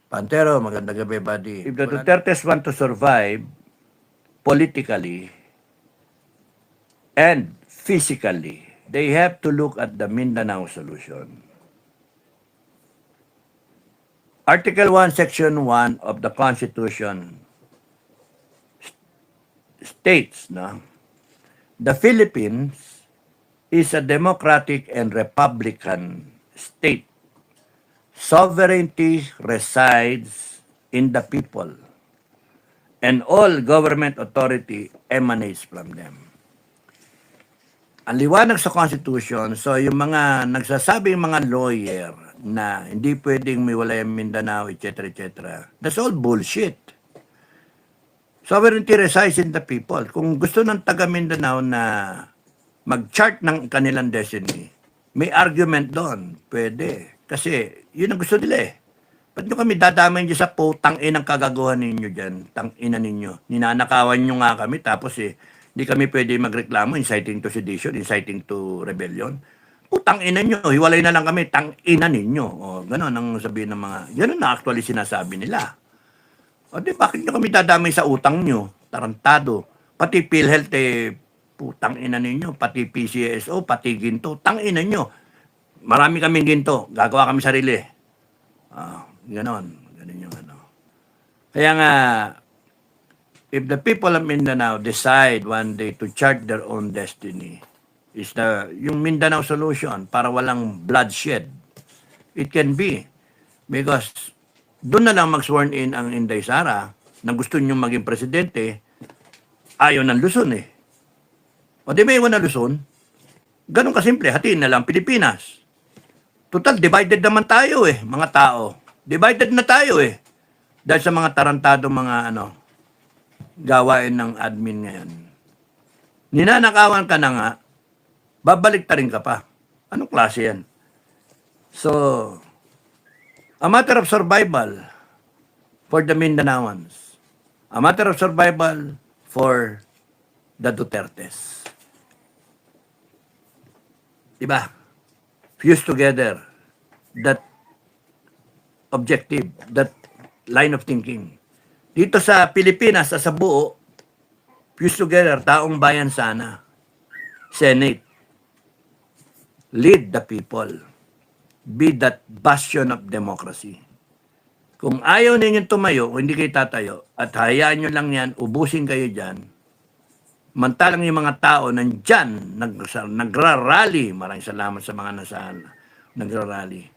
Pantero, magandang gabi, buddy. If the Dutertes want to survive politically and physically, they have to look at the Mindanao solution. Article 1, Section 1 of the Constitution states, no, the Philippines is a democratic and republican state. Sovereignty resides in the people, and all government authority emanates from them. Ang liwanag sa Constitution, so yung mga nagsasabing mga lawyer na hindi pwedeng miwalay ang Mindanao, etc., etc., that's all bullshit. Sovereignty resides in the people. Kung gusto ng taga Mindanao na mag-chart ng kanilang destiny, may argument doon. Pwede. Kasi yun ang gusto nila eh. Ba't nyo kami dadamayin dyan sa putang inang kagaguhan ninyo dyan? Tang ina ninyo. Ninanakawan nyo nga kami tapos hindi kami pwede magreklamo, inciting to sedition, inciting to rebellion. Putang ina nyo, hiwalay na lang kami, tang ina ninyo. O, gano'n ang sabihin ng mga, gano'n na actually sinasabi nila. O di, bakit nyo kami dadamay sa utang nyo? Tarantado. Pati PhilHealth putang ina ninyo. Pati PCSO, pati ginto. Tang ina nyo. Marami kaming ginto. Gagawa kami sarili. Ganon. Ganon yung ano. Kaya nga, if the people of Mindanao decide one day to chart their own destiny, is yung Mindanao solution para walang bloodshed. It can be. Because doon na lang mag-sworn in ang Inday Sara na gusto nyo maging presidente, ayaw ng Luzon eh. O di may iwan na Luzon, ganun kasimple, hatiin na lang Pilipinas. Total, divided naman tayo eh, mga tao. Divided na tayo eh. Dahil sa mga tarantado mga gawain ng admin ngayon. Ninanakawan ka na nga, babalik ta rin ka pa. Anong klase yan? So, a matter of survival for the Mindanaoans. A matter of survival for the Dutertes. Diba? Fuse together that objective, that line of thinking. Dito sa Pilipinas, sa buo, fuse together, taong bayan sana. Senate. Lead the people. Be that bastion of democracy. Kung ayaw ninyong tumayo, kung hindi kayo tatayo, at hayaan nyo lang yan, ubusin kayo dyan, mantalang yung mga tao nandyan, nagrarally, maraming salamat sa mga nagrarally,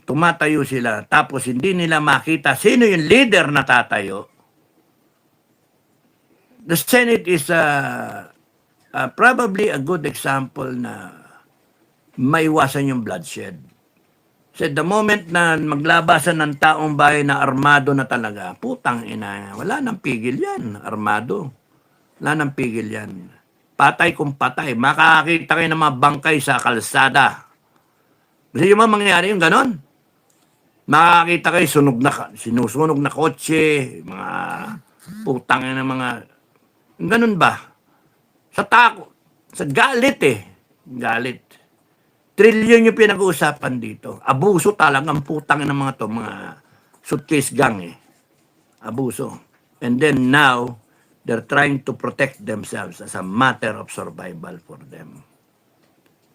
tumatayo sila, tapos hindi nila makita sino yung leader na tatayo. The Senate is probably a good example na maiwasan yung bloodshed. So the moment na maglabasan ng taong bayan na armado na talaga, putang ina, wala nang pigil yan, armado. Wala nang pigil yan. Patay kung patay. Makakakita kayo ng mga bangkay sa kalsada. Kasi yung mga mangyayari yung ganon. Makakakita kayo sinusunog na kotse, mga putang ina mga, ganon ba? Sa takot, sa galit galit. Trilyon yung pinag-uusapan dito. Abuso talagang putang ng mga mga suitcase gang Abuso. And then now, they're trying to protect themselves as a matter of survival for them.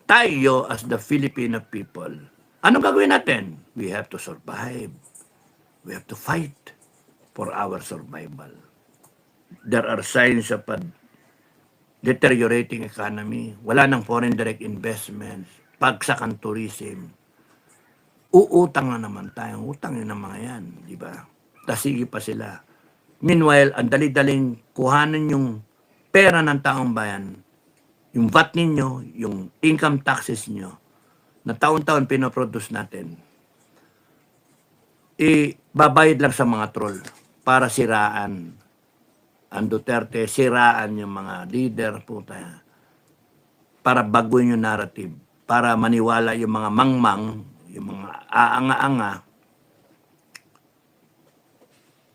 Tayo as the Filipino people, anong gagawin natin? We have to survive. We have to fight for our survival. There are signs of a deteriorating economy. Wala nang foreign direct investments. Pagsak ang tourism, uutang na naman tayo. Utang yun ng mga yan, di ba? Tasigi pa sila. Meanwhile, ang dali-daling kuhanan yung pera ng taong bayan, yung VAT ninyo, yung income taxes nyo, na taon-taon pinoproduce natin, babayad lang sa mga troll para siraan ang Duterte, siraan yung mga leader, puta, para baguhin yung narrative, para maniwala yung mga mangmang, yung mga aanga-anga.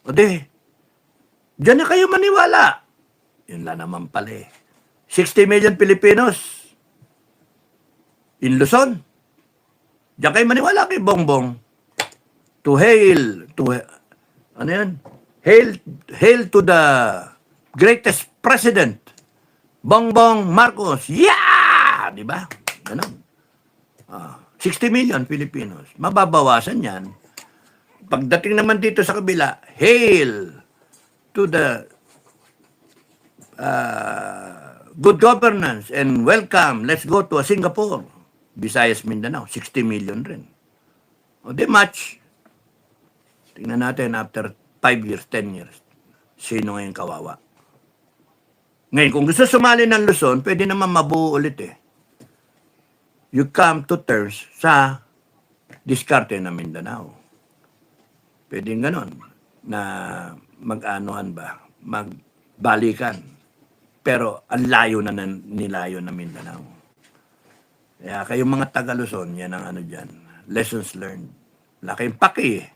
O di, diyan na kayo maniwala. Yun lang naman pala 60 million Filipinos in Luzon. Diyan kayo maniwala kay Bongbong. ano yan? Hail to the greatest president, Bongbong Marcos. Yeah! Di ba? Ganun. 60 million Filipinos. Mababawasan yan. Pagdating naman dito sa kabila, hail to the good governance and welcome. Let's go to Singapore. Visayas, Mindanao, 60 million rin. O di match. Tingnan natin after 5 years, 10 years. Sino ngayon kawawa? Ngayon, kung gusto sumali ng Luzon, pwede naman mabuo ulit eh. You come to terms sa diskarte ng Mindanao. Pwede ganon na mag-anuhan ba, magbalikan. Pero ang layo na nilayo ng Mindanao. Kaya kayong mga taga-Luzon, yan ang ano dyan. Lessons learned. Wala kayong paki eh.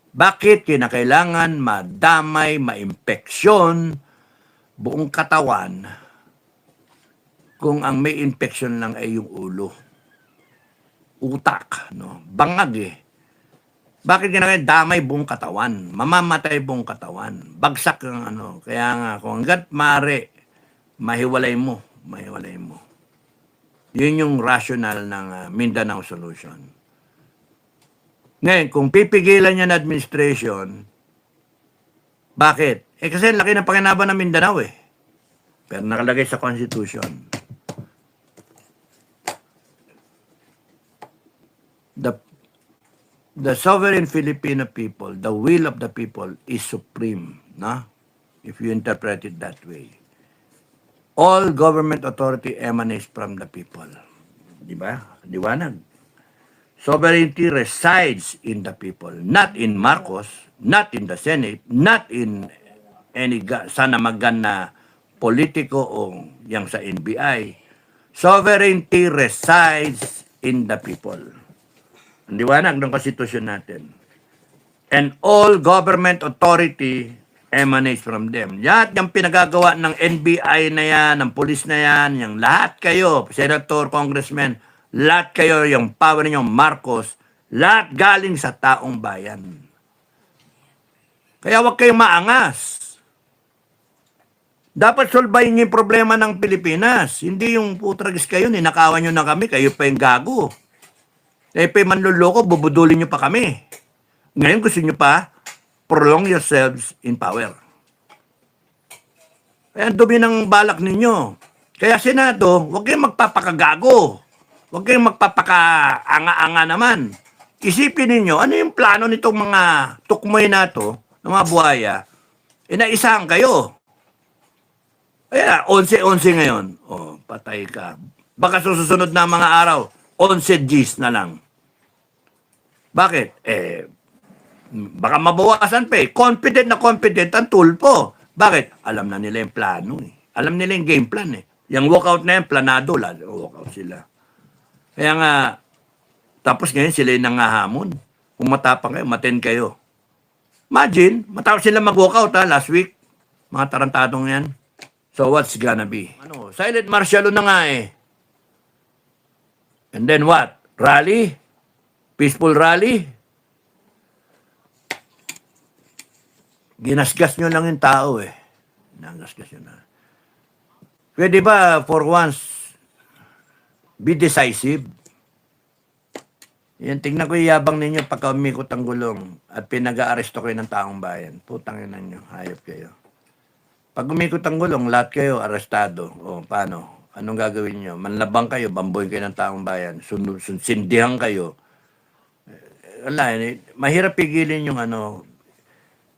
Bakit kinakailangan madamay, maimpeksyon, buong katawan, kung ang may infection lang ay yung ulo? Utak, no? Bangag eh. Bakit kinakailangan damay buong katawan? Mamamatay buong katawan. Bagsak ang ano. Kaya nga, kung hanggat mare, mahiwalay mo. Mahiwalay mo. Yun yung rational ng Mindanao Solution. Ngayon, kung pipigilan niya na administration, bakit? Eh kasi laki ng pakinaban ng Mindanao eh. Pero nakalagay sa Constitution. The sovereign Filipino people, the will of the people is supreme, no? If you interpret it that way. All government authority emanates from the people. Di ba? Liwanag. Sovereignty resides in the people, not in Marcos, not in the Senate, not in any sanamagan na politiko o yang sa NBI. Sovereignty resides in the people. Ang liwanag ng konstitusyon natin. And all government authority emanates from them. Yan yung pinagagawa ng NBI na yan, ng police na yan, yung lahat kayo, senator, congressman, lahat kayo, yung power ninyo, Marcos, lahat galing sa taong bayan. Kaya huwag kayong maangas. Dapat solbayin niyo yung problema ng Pilipinas. Hindi yung putragis kayo, ninakawan nyo na kami, kayo pa yung gago. Eh, pa manluloko, bubudulin nyo pa kami. Ngayon gusto nyo pa, prolong yourselves in power. Kaya ang dumi ng balak ninyo. Kaya Senado, huwag kayong magpapakagago. Huwag kayong magpapaka-anga-anga naman. Isipin ninyo, ano yung plano nitong mga tukmoy na to, ng mga buhaya, inaisahan kayo. Kaya, 11-11 ngayon. O, patay ka. Baka susunod na mga araw, 11 Gs na lang. Bakit? Baka mabawasan pa eh. Confident na confident ang tulpo. Bakit? Alam na nila yung plano eh. Alam nila yung game plan eh. Yung walkout na yan, planado. Walkout sila. Kaya nga, tapos ngayon sila yung nangahamon. Kung matapang kayo, maten kayo. Imagine, matapos sila mag-walkout last week. Mga tarantadong yan. So what's gonna be? Silent martial na nga eh. And then what? Rally? Peaceful rally? Ginasgas nyo lang yung tao eh. Ginasgas nyo na. Pwede ba for once be decisive? Yan, tingnan ko yung yabang ninyo pagka umikot ang gulong at pinag-aaresto kayo ng taong bayan. Putang ina nyo, hayop kayo. Pag umikot ang gulong, lahat kayo arestado. O, paano? Anong gagawin nyo? Manlabang kayo, bamboyin kayo ng taong bayan, sindihan kayo. Wala, mahirap pigilin yung ano,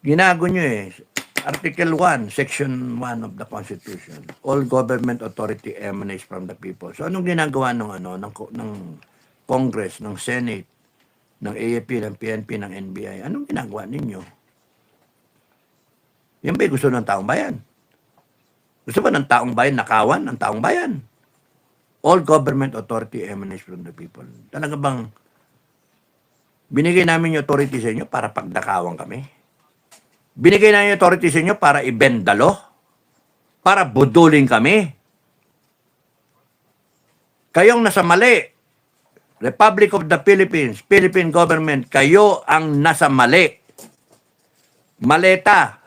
ginago nyo eh. Article 1, Section 1 of the Constitution. All government authority emanates from the people. So anong ginagawa ng Congress, ng Senate, ng AFP, ng PNP, ng NBI? Anong ginagawa ninyo? Yan ba'y gusto ng taong bayan? Gusto ba ng taong bayan nakawan ang taong bayan? All government authority emanates from the people. Talaga bang binigay namin yung authority sa inyo para pagdakawan kami? Binigay namin yung authority sa inyo para i-bend the law? Para budulin kami? Kayong nasa mali. Republic of the Philippines, Philippine government, kayo ang nasa mali. Maleta.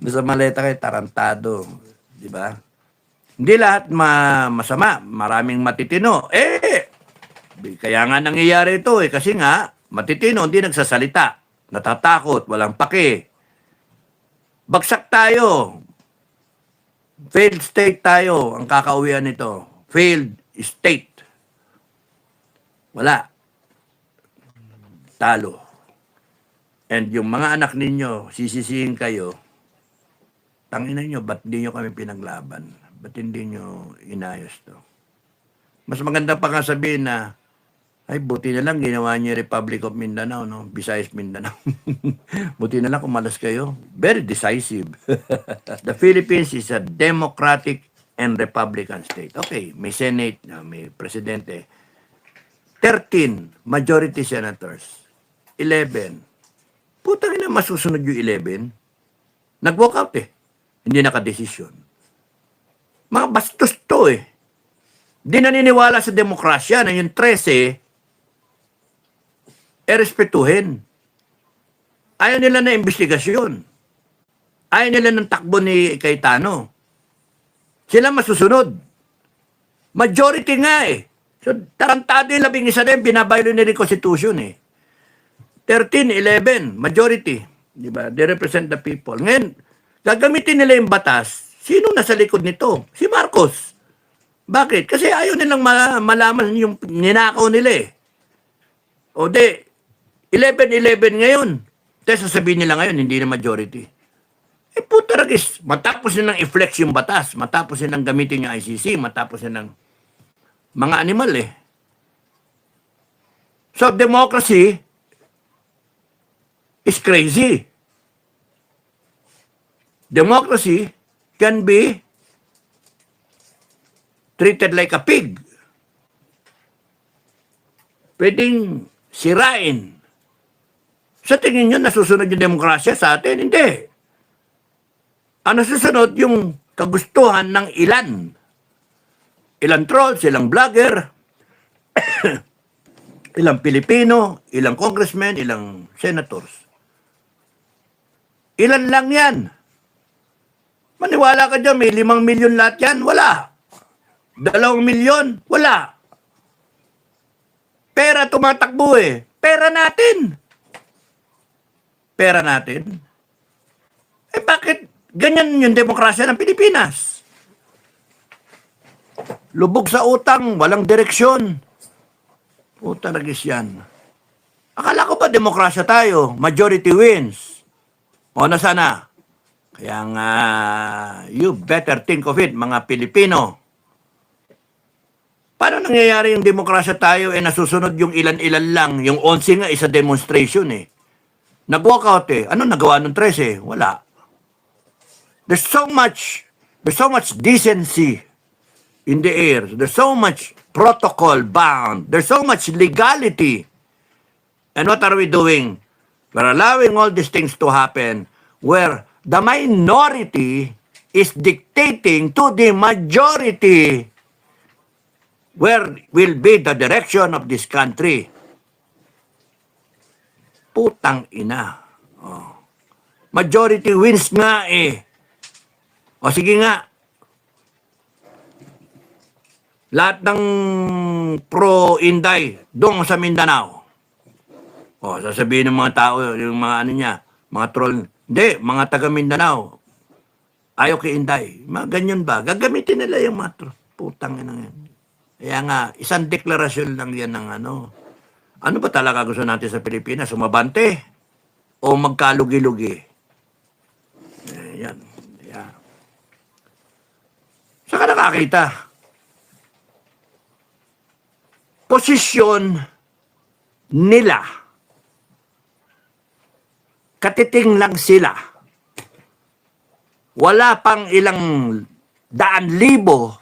Nasa maleta kayo, tarantado. Di ba? Hindi lahat masama. Maraming matitino. Kaya nga nangyayari ito kasi nga, matitino, hindi nagsasalita. Natatakot, walang pake. Bagsak tayo. Failed state tayo ang kakauwian nito. Failed state. Wala. Talo. And yung mga anak ninyo, sisisihin kayo, tangina nyo, ba't di nyo kami pinaglaban? Ba't hindi nyo inayos to? Mas maganda pa nga sabihin na, ay, buti na lang ginawa niyo Republic of Mindanao, no? Visayas Mindanao. Buti na lang kumalas kayo. Very decisive. The Philippines is a democratic and republican state. Okay, may Senate, may Presidente. 13 majority senators. 11. Putang ina, masusunod yung 11. Nag-walk out Hindi nakadesisyon. Mga bastos to Di naniniwala sa demokrasya na yung 13 respetuhin. Ayaw nila na investigasyon. Ayaw nila ng takbo ni Cayetano. Sila masusunod. Majority nga So, tarantado yung 11 din, binabaylo nila yung Constitution 13, 11, majority. Di ba? They represent the people. Ngayon, gagamitin nila yung batas. Sino nasa likod nito? Si Marcos. Bakit? Kasi ayaw nilang malaman yung ninakaw nila O de, 11-11 ngayon. Tapos sasabihin nila ngayon, hindi na majority. Puta ragis, matapos nilang i-flex yung batas, matapos nilang gamitin yung ICC, matapos nilang mga animal So, democracy is crazy. Democracy can be treated like a pig. Pwedeng sirain. Sa tingin nyo, nasusunod yung demokrasya sa atin? Hindi. Ang nasusunod yung kagustuhan ng ilan. Ilang trolls, ilang vlogger, ilang Pilipino, ilang congressmen, ilang senators. Ilan lang yan. Maniwala ka dyan, may 5 milyon lahat yan? Wala. 2 milyon? Wala. Pera tumatakbo Pera natin. Pera natin. Bakit ganyan yung demokrasya ng Pilipinas? Lubog sa utang, walang direksyon. Puta nagis yan. Akala ko pa demokrasya tayo, majority wins. O nasa na? Kaya nga, you better think of it, mga Pilipino. Paano nangyayari yung demokrasya tayo nasusunod yung ilan-ilan lang? Yung 11 nga isa demonstration Nag-walkout Ano nagawa ng 13? Wala. There's so much decency in the air. There's so much protocol bound. There's so much legality. And what are we doing? We're allowing all these things to happen where the minority is dictating to the majority where will be the direction of this country. Putang ina. Majority wins nga O sige nga. Lahat ng pro-Inday doon sa Mindanao. Sasabihin ng mga tao, yung mga mga troll, hindi, mga taga Mindanao, ayaw kay Inday. Mga ganyan ba? Gagamitin nila yung mga troll. Putang ina yan. Kaya nga, isang deklarasyon lang yan ng Ano ba talaga gusto natin sa Pilipinas? Umabante? O magkalugi-lugi? Yan. Yeah. Saka nakakita. Posisyon nila. Katiting lang sila. Wala pang ilang daan libo,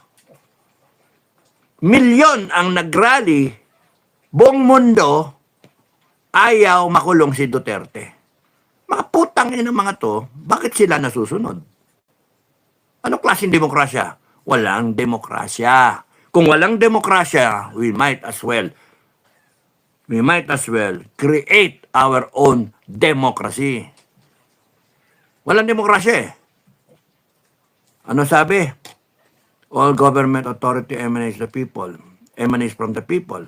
milyon ang nagrally, buong mundo, ayaw makulong si Duterte. Mga putang ina mga to, bakit sila nasusunod? Anong klaseng demokrasya? Walang demokrasya. Kung walang demokrasya, we might as well create our own democracy. Walang demokrasya eh. Ano sabi? All government authority emanates from the people.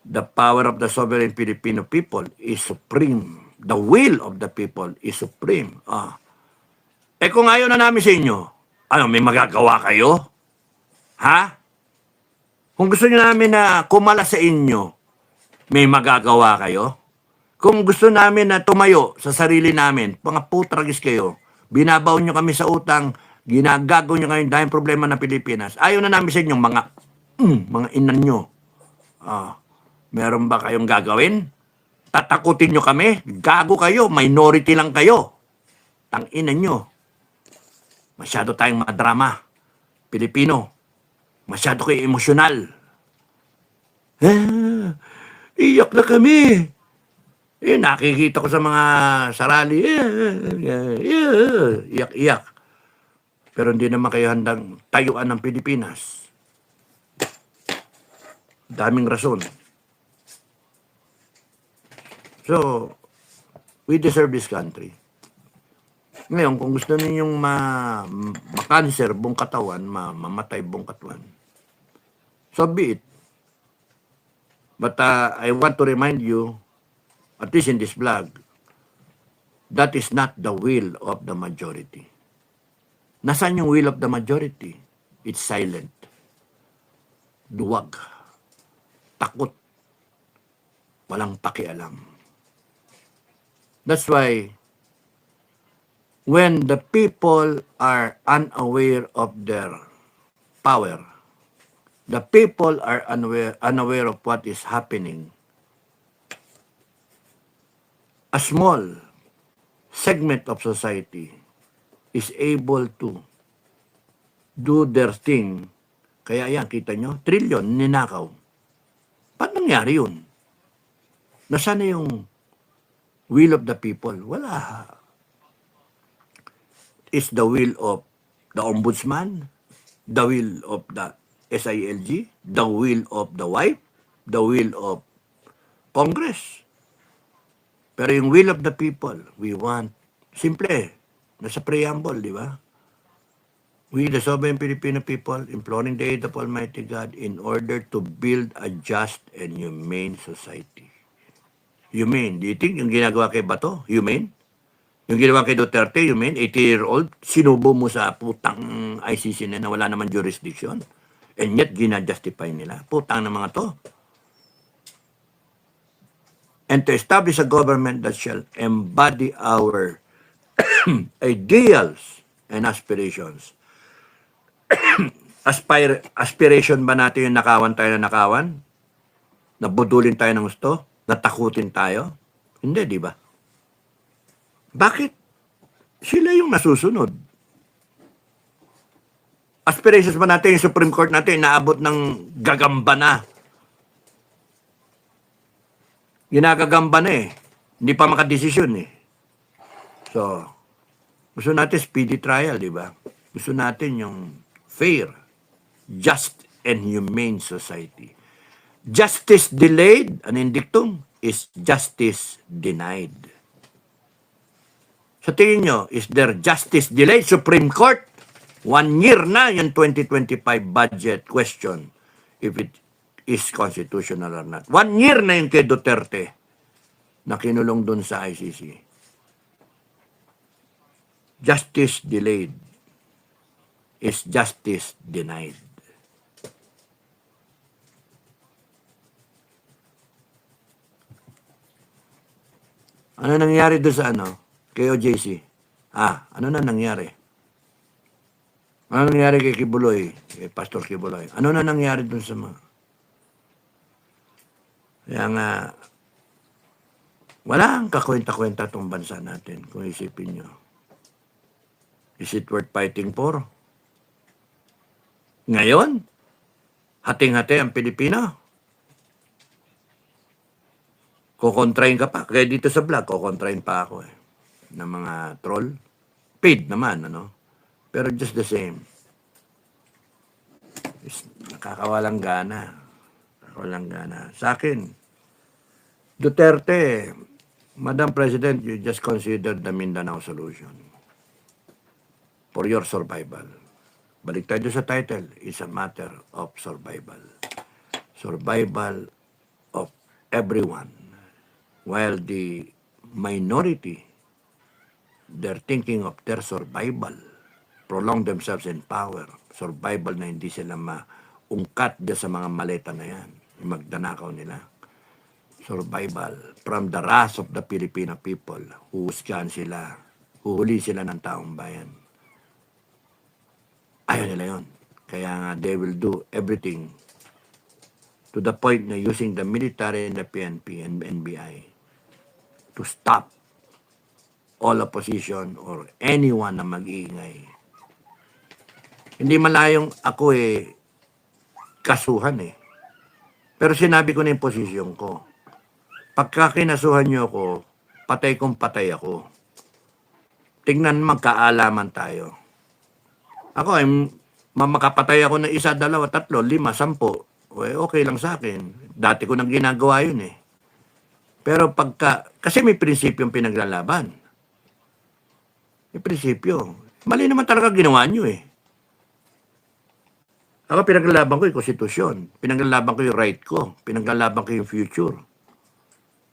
The power of the sovereign Filipino people is supreme. The will of the people is supreme. Eh kung ayaw na namin sa inyo, ano, may magagawa kayo? Ha? Kung gusto niyo namin na kumala sa inyo, may magagawa kayo? Kung gusto namin na tumayo sa sarili namin, mga putragis kayo, binabaw nyo kami sa utang, ginagago nyo kayo dahil problema ng Pilipinas. Ayaw na namin sa inyo, mga inan nyo. Meron ba kayong gagawin? Tatakutin nyo kami? Gago kayo, minority lang kayo. Tang-inan nyo. Masyado tayong madrama. Pilipino. Masyado kayo emosyonal. Iyak na kami. Nakikita ko sa mga sarali. Iyak-iyak. Pero hindi naman kayo handang tayuan ng Pilipinas. Daming rason. So, we deserve this country. Ngayon, kung gusto ninyong ma-cancer buong katawan, mamatay buong katawan, so be it. But I want to remind you, at least in this vlog, that is not the will of the majority. Nasaan yung will of the majority? It's silent. Duwag. Takot. Walang pakialam. That's why, when the people are unaware of their power, the people are unaware of what is happening, a small segment of society is able to do their thing. Kaya yan, kita nyo, trilyon ninakaw. Paano nangyari yun? Nasaan na yung will of the people? Wala. Is the will of the ombudsman, the will of the SILG, the will of the wife, the will of Congress. Pero yung will of the people, we want, simple, nasa preamble, di ba? We, the sovereign Filipino people, imploring the aid of Almighty God in order to build a just and humane society. Humane. Do you think yung ginagawa kay Bato, humane? Yung ginawa kay Duterte, humane, 80-year-old, sinubo mo sa putang ICC na wala naman jurisdiction. And yet, ginajustify nila. Putang ng mga to. And to establish a government that shall embody our ideals and aspirations. Aspiration ba natin yung nakawan tayo na nakawan? Nabudulin tayo ng gusto? Natakutin tayo? Hindi, di ba? Bakit? Sila yung nasusunod. Aspirations ba natin, yung Supreme Court natin, naabot ng gagamba na. Ginagagamba na eh. Hindi pa makadesisyon eh. So, gusto natin speedy trial, di ba? Gusto natin yung fair, just, and humane society. Justice delayed, an indictum, is justice denied. Sa tingin nyo, is there justice delayed? Supreme Court, 1 year na yung 2025 budget question, if it is constitutional or not. 1 year na yung kay Duterte na kinulong dun sa ICC. Justice delayed is justice denied. Ano nangyari doon sa kay OJC? Ano na nangyari? Ano nangyari kay Kibuloy, kay Pastor Kibuloy? Ano na nangyari doon sa mga... Kaya nga, walang kakwenta-kwenta itong bansa natin, kung isipin nyo. Is it worth fighting for? Ngayon, hating-hati ang Pilipino. Kukontrain ka pa. Kaya dito sa vlog, kukontrain pa ako ng mga troll. Paid naman, Pero just the same. Nakakawalang gana. Nakakawalang gana. Sa akin, Duterte, Madam President, you just consider the Mindanao solution for your survival. Balik tayo sa title. It's a matter of survival. Survival of everyone. While the minority, they're thinking of their survival. Prolong themselves in power. Survival na hindi sila maungkat dyan sa mga maleta na yan. Yung magdanakaw nila. Survival from the wrath of the Filipino people. Huhusgahan sila. Huhuli sila ng taong bayan. Ayaw nila yun. Kaya nga, they will do everything to the point na using the military and the PNP and NBI to stop all opposition or anyone na mag-iingay. Hindi malayong ako kasuhan Pero sinabi ko na yung posisyon ko. Pagka kinasuhan nyo ako, patay kong patay ako. Tingnan magkaalaman tayo. Ako ay makapatay ako ng 1, 2, 3, 5, 10. Okay lang sa akin. Dati ko nang ginagawa yun Pero kasi may prinsipyo yung pinaglalaban. May prinsipyo. Mali naman talaga ginawa nyo Ako pinaglalaban ko yung konstitusyon. Pinaglalaban ko yung right ko. Pinaglalaban ko yung future.